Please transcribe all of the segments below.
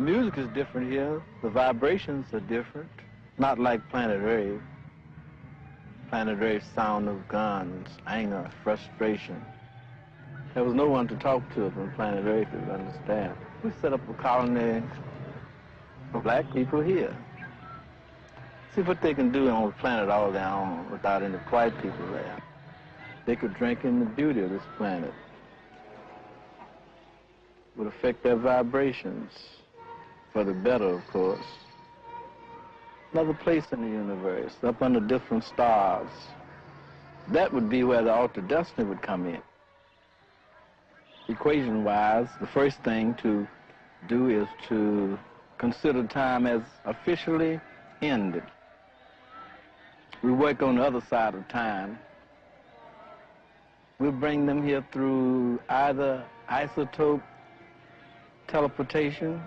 music is different here. The vibrations are different. Not like Planet Earth. Planet Earth's sound of guns, anger, frustration. There was no one to talk to on Planet Earth to understand. We set up a colony for black people here. See what they can do on the planet all their own without any white people there. They could drink in the beauty of this planet. It would affect their vibrations for the better, of course. Another place in the universe, up under different stars. That would be where the altered destiny would come in. Equation-wise, the first thing to do is to consider time as officially ended. We work on the other side of time. We'll bring them here through either isotope teleportation,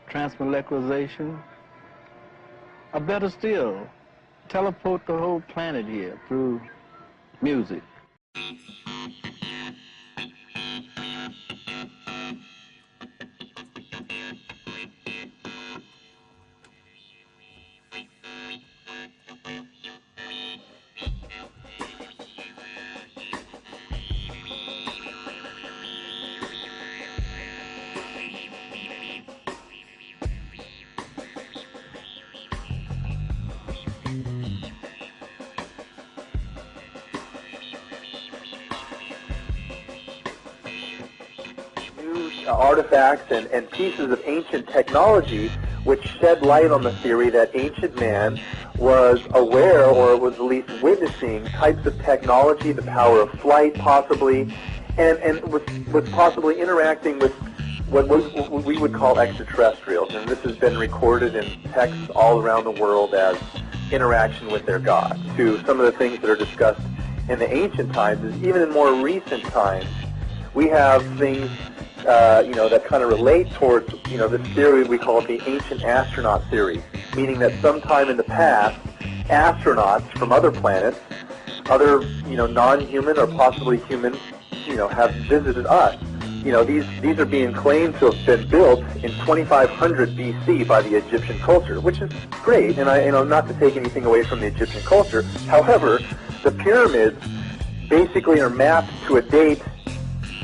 transmolecularization, or better still, teleport the whole planet here through music. Artifacts and pieces of ancient technology which shed light on the theory that ancient man was aware or was at least witnessing types of technology, the power of flight possibly, and was possibly interacting with what we would call extraterrestrials. And this has been recorded in texts all around the world as interaction with their God. To some of the things that are discussed in the ancient times is even in more recent times, we have things that kind of relate towards, this theory we call it the ancient astronaut theory, meaning that sometime in the past, astronauts from other planets, other, non-human or possibly human, have visited us. These are being claimed to have been built in 2500 BC by the Egyptian culture, which is great, and not to take anything away from the Egyptian culture. However, the pyramids basically are mapped to a date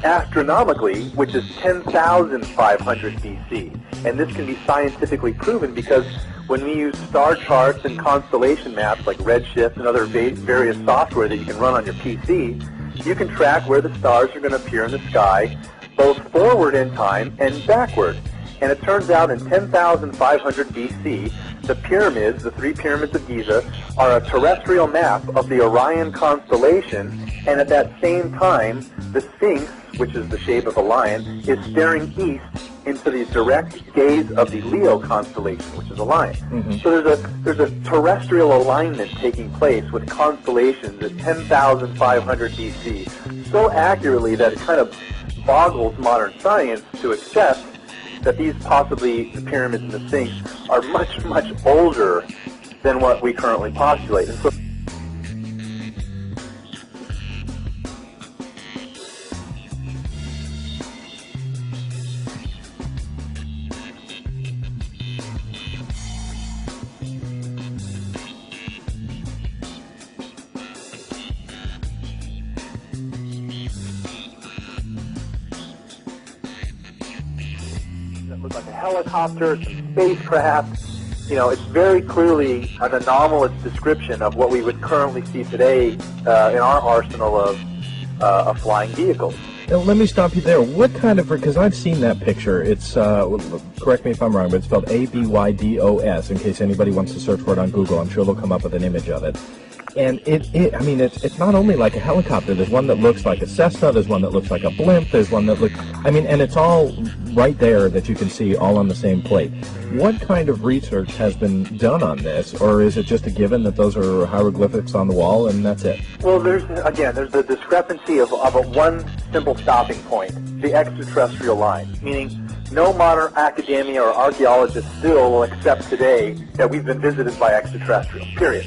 astronomically, which is 10,500 BC. And this can be scientifically proven because when we use star charts and constellation maps like Redshift and other various software that you can run on your PC, you can track where the stars are going to appear in the sky, both forward in time and backward. And it turns out in 10,500 BC, the pyramids, the three pyramids of Giza, are a terrestrial map of the Orion constellation, and at that same time, the Sphinx, which is the shape of a lion, is staring east into the direct gaze of the Leo constellation, which is a lion. Mm-hmm. So there's a terrestrial alignment taking place with constellations at 10,500 BC so accurately that it kind of boggles modern science to accept that these possibly the pyramids and the Sphinx are much, much older than what we currently postulate. And so look like a helicopter, some spacecraft. It's very clearly an anomalous description of what we would currently see today in our arsenal of flying vehicles. Now, let me stop you there. What kind of, because I've seen that picture, it's, correct me if I'm wrong, but it's spelled ABYDOS, in case anybody wants to search for it on Google. I'm sure they'll come up with an image of it. And it's not only like a helicopter. There's one that looks like a Cessna. There's one that looks like a blimp. There's one that looks, and it's all right there that you can see all on the same plate. What kind of research has been done on this, or is it just a given that those are hieroglyphics on the wall and that's it? Well, there's the discrepancy of one simple stopping point, the extraterrestrial line, meaning no modern academia or archaeologist still will accept today that we've been visited by extraterrestrials, period.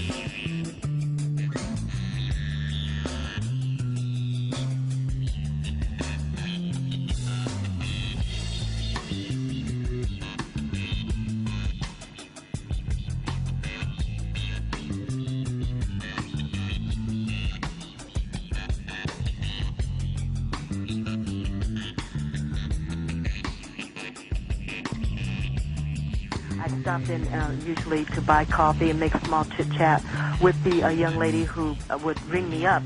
stopped in usually to buy coffee and make a small chit-chat with the young lady who would ring me up.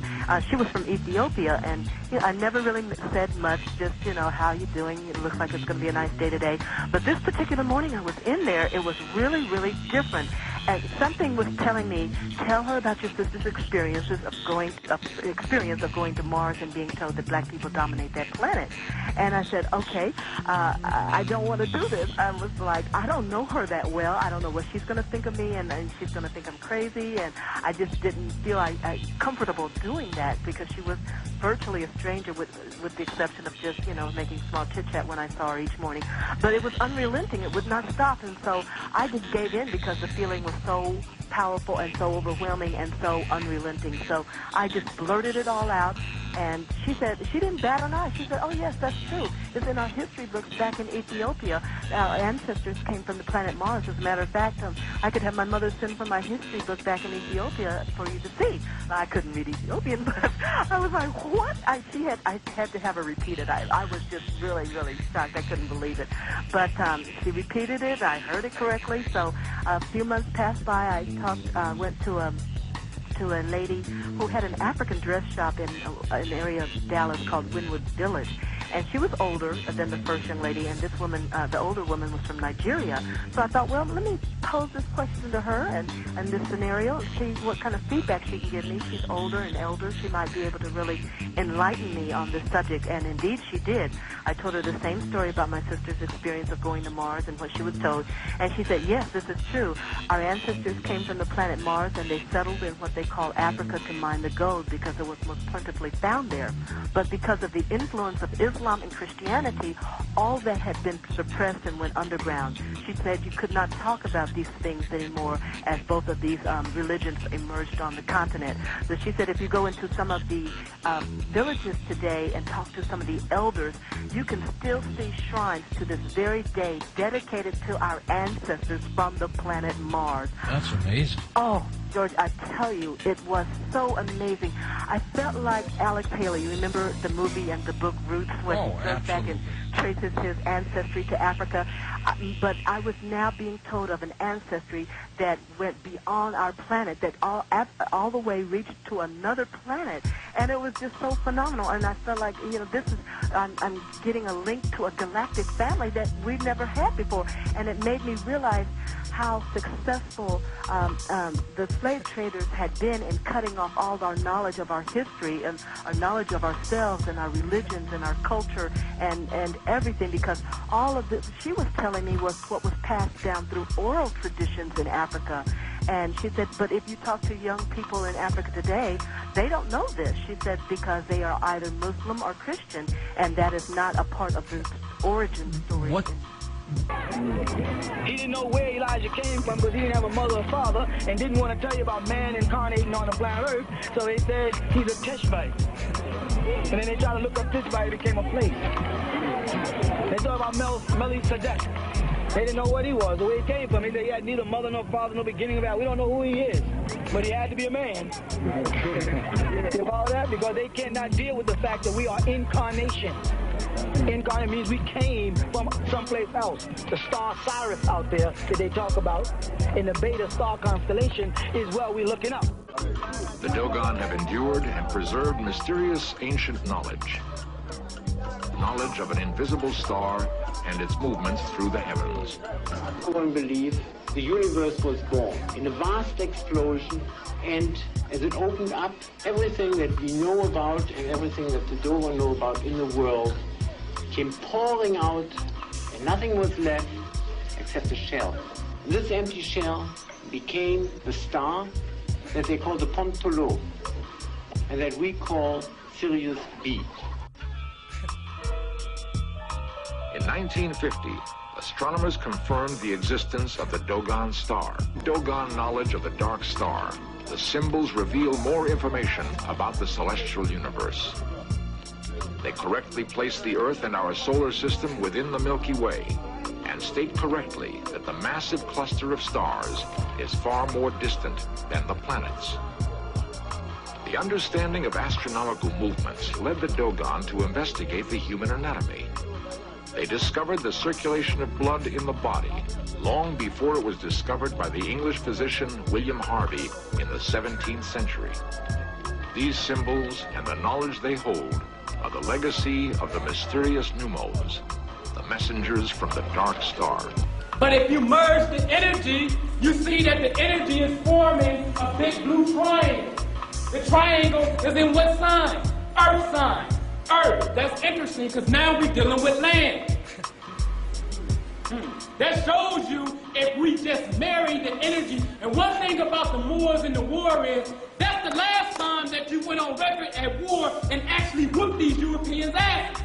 She was from Ethiopia, and I never really said much, just, how you doing? It looks like it's going to be a nice day today. But this particular morning I was in there, it was really, really different. And something was telling me, tell her about your sister's experience of going to Mars and being told that black people dominate that planet. And I said, okay, I don't want to do this. I was like, I don't know her that well. I don't know what she's going to think of me, and she's going to think I'm crazy. And I just didn't feel comfortable doing that because she was virtually a stranger with the exception of just, making small chit-chat when I saw her each morning. But it was unrelenting. It would not stop. And so I just gave in because the feeling was so powerful and so overwhelming and so unrelenting. So I just blurted it all out, and she said, she didn't bat an eye. She said, oh, yes, that's true. It's in our history books back in Ethiopia. Our ancestors came from the planet Mars. As a matter of fact, I could have my mother send for my history book back in Ethiopia for you to see. I couldn't read Ethiopian, but I was like, what? I had to have her repeat it. I was just really, really shocked. I couldn't believe it. But she repeated it. I heard it correctly. So a few months passed by. I went to a lady who had an African dress shop in an area of Dallas called Wynwood Village. And she was older than the first young lady, and this woman, the older woman, was from Nigeria. So I thought, well, let me pose this question to her and this scenario, see what kind of feedback she can give me. She's older and elder. She might be able to really enlighten me on this subject, and indeed she did. I told her the same story about my sister's experience of going to Mars and what she was told, and she said, yes, this is true. Our ancestors came from the planet Mars, and they settled in what they call Africa to mine the gold because it was most plentifully found there. But because of the influence of Islam and Christianity, all that had been suppressed and went underground. She said you could not talk about these things anymore as both of these religions emerged on the continent. So she said if you go into some of the villages today and talk to some of the elders, you can still see shrines to this very day dedicated to our ancestors from the planet Mars. That's amazing. Oh, George, I tell you, it was so amazing. I felt like Alex Haley. You remember the movie and the book Roots, where he goes back and traces his ancestry to Africa? But I was now being told of an ancestry that went beyond our planet, that all the way reached to another planet. And it was just so phenomenal. And I felt like, this is, I'm getting a link to a galactic family that we've never had before. And it made me realize how successful the slave traders had been in cutting off all our knowledge of our history and our knowledge of ourselves and our religions and our culture and everything, because all of this she was telling me was what was passed down through oral traditions in Africa. And she said, but if you talk to young people in Africa today, they don't know this. She said, because they are either Muslim or Christian, and that is not a part of the origin story. What? He didn't know where Elijah came from because he didn't have a mother or father and didn't want to tell you about man incarnating on the planet Earth, so they said he's a Teshbite. And then they tried to look up Teshbite, it became a place. They thought about Melchizedek. They didn't know what he was, where he came from. He said he had neither mother nor father, no beginning of that. We don't know who he is, but he had to be a man. You follow that? Because they cannot deal with the fact that we are incarnation. Incarnate means we came from someplace else. The star Sirius out there that they talk about in the Beta star constellation is where we're looking up. The Dogon have endured and preserved mysterious ancient knowledge. Knowledge of an invisible star and its movements through the heavens. One believes the universe was born in a vast explosion, and as it opened up, everything that we know about and everything that the Dogon know about in the world came pouring out, and nothing was left except a shell. This empty shell became the star that they call the Pontolo, and that we call Sirius B. In 1950, astronomers confirmed the existence of the Dogon star. Dogon knowledge of the dark star. The symbols reveal more information about the celestial universe. They correctly place the Earth and our solar system within the Milky Way and state correctly that the massive cluster of stars is far more distant than the planets. The understanding of astronomical movements led the Dogon to investigate the human anatomy. They discovered the circulation of blood in the body long before it was discovered by the English physician William Harvey in the 17th century. These symbols and the knowledge they hold are the legacy of the mysterious Numos, the messengers from the dark star. But if you merge the energy, you see that the energy is forming a big blue triangle. The triangle is in what sign? Earth sign. Earth. That's interesting because now we're dealing with land. That shows you if we just marry the energy. And one thing about the Moors and the war is, that's the last time that you went on record at war and actually whooped these Europeans' asses.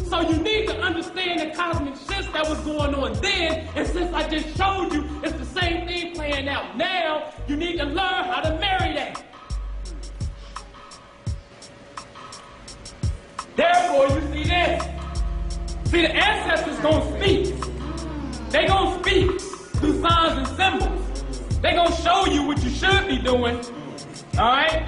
So you need to understand the cosmic shifts that was going on then, and since I just showed you, it's the same thing playing out now, you need to learn how to marry that. Therefore, you see this. See, the ancestors gonna speak. They gonna speak through signs and symbols. They gonna show you what you should be doing, all right?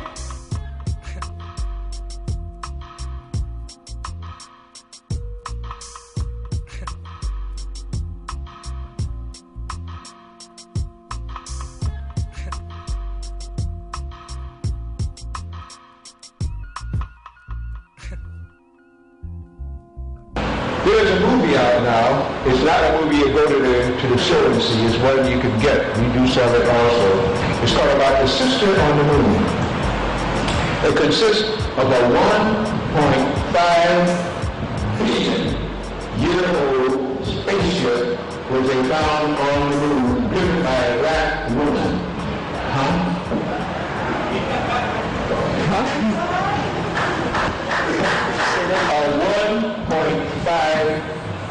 There's a movie out now. It's not a movie you go to the show and see. It's one you can get. We do sell it also. It's called About the Sister on the Moon. It consists of a 1.5 billion-year-old spaceship which they found on the moon, driven by a black woman. A 1.5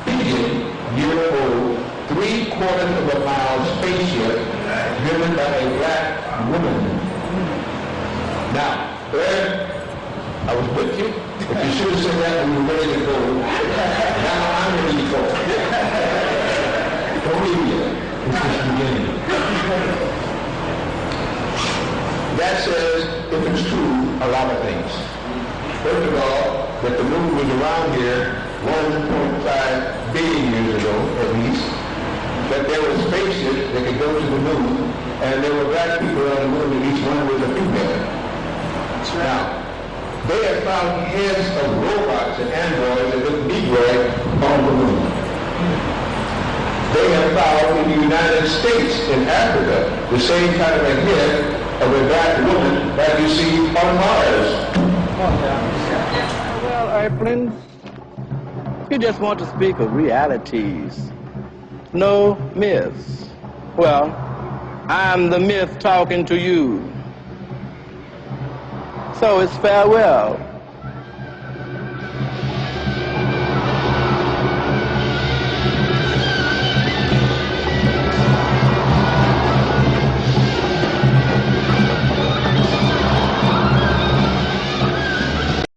billion-year-old, 3/4 of a mile spaceship driven by a black woman. Now, I was with you, but you should have said that when you were ready to go. Now I'm ready to go. Don't leave yet. It's just the beginning. That says, if it's true, a lot of things. First of all, that the moon was around here 1.5 billion years ago, at least. That there were spaceships that could go to the moon, and there were black people on the moon, and each one was a female. Now, they have found heads of robots and androids that look Negroid on the moon. They have found in the United States, in Africa, the same kind of a head of a black woman that you see on Mars. Well, Earthlings, you just want to speak of realities, no myths. Well, I'm the myth talking to you. So it's farewell.